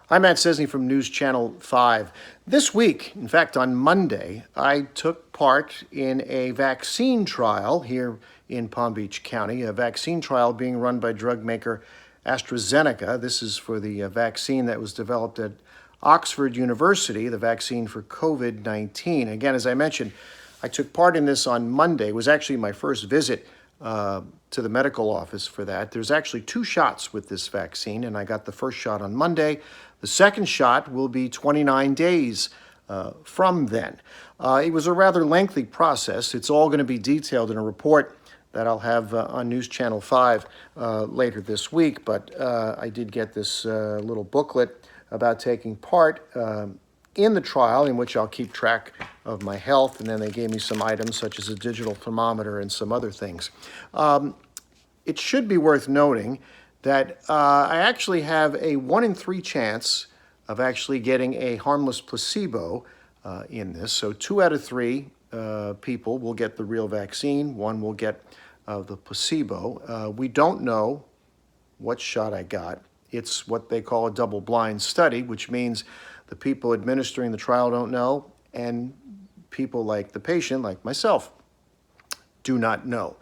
I'm Matt Sczesny from News Channel 5. This week, in fact on Monday, I took part in a vaccine trial here in Palm Beach County, a vaccine trial being run by drug maker AstraZeneca. This is for the vaccine that was developed at Oxford University, the vaccine for COVID-19. Again, as I mentioned, I took part in this on Monday. It was actually my first visit to the medical office for that. There's actually 2 shots with this vaccine, and I got the first shot on Monday. The second shot will be 29 days from then. It was a rather lengthy process. It's all going to be detailed in a report that I'll have on News Channel 5 later this week, but I did get this little booklet about taking part in the trial, in which I'll keep track of my health, and then they gave me some items such as a digital thermometer and some other things. It should be worth noting that I actually have a 1 in 3 chance of actually getting a harmless placebo in this. So 2 out of 3 people will get the real vaccine, 1 will get the placebo. We don't know what shot I got. It's what they call a double-blind study, which means the people administering the trial don't know, and people like the patient, like myself, do not know.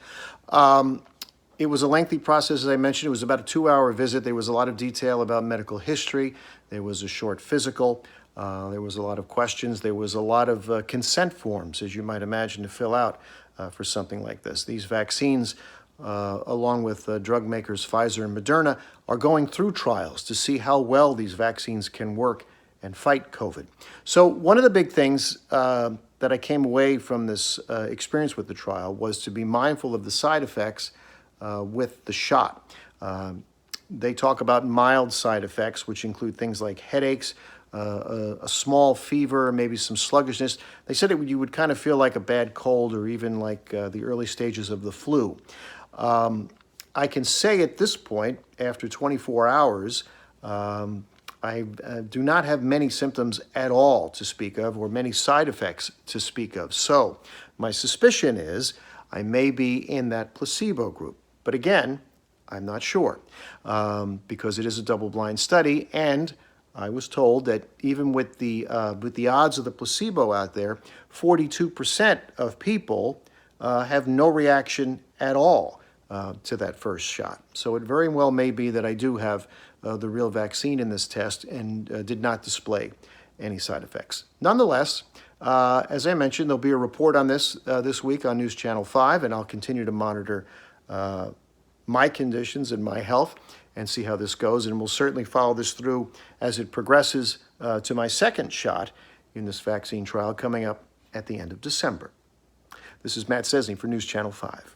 It was a lengthy process, as I mentioned. It was about a 2-hour visit. There was a lot of detail about medical history. There was a short physical. There was a lot of questions. There was a lot of consent forms, as you might imagine, to fill out for something like this. These vaccines, along with drug makers Pfizer and Moderna, are going through trials to see how well these vaccines can work and fight COVID. So one of the big things that I came away from this experience with the trial was to be mindful of the side effects with the shot. They talk about mild side effects, which include things like headaches, a small fever, maybe some sluggishness. They said you would kind of feel like a bad cold or even like the early stages of the flu. I can say at this point, after 24 hours, I do not have many symptoms at all to speak of, or many side effects to speak of. So my suspicion is I may be in that placebo group. But again, I'm not sure because it is a double-blind study, and I was told that even with the odds of the placebo out there, 42% of people have no reaction at all to that first shot. So it very well may be that I do have the real vaccine in this test and did not display any side effects. Nonetheless, as I mentioned, there'll be a report on this this week on News Channel 5, and I'll continue to monitor my conditions and my health and see how this goes. And we'll certainly follow this through as it progresses to my second shot in this vaccine trial coming up at the end of December. This is Matt Sczesny for News Channel 5.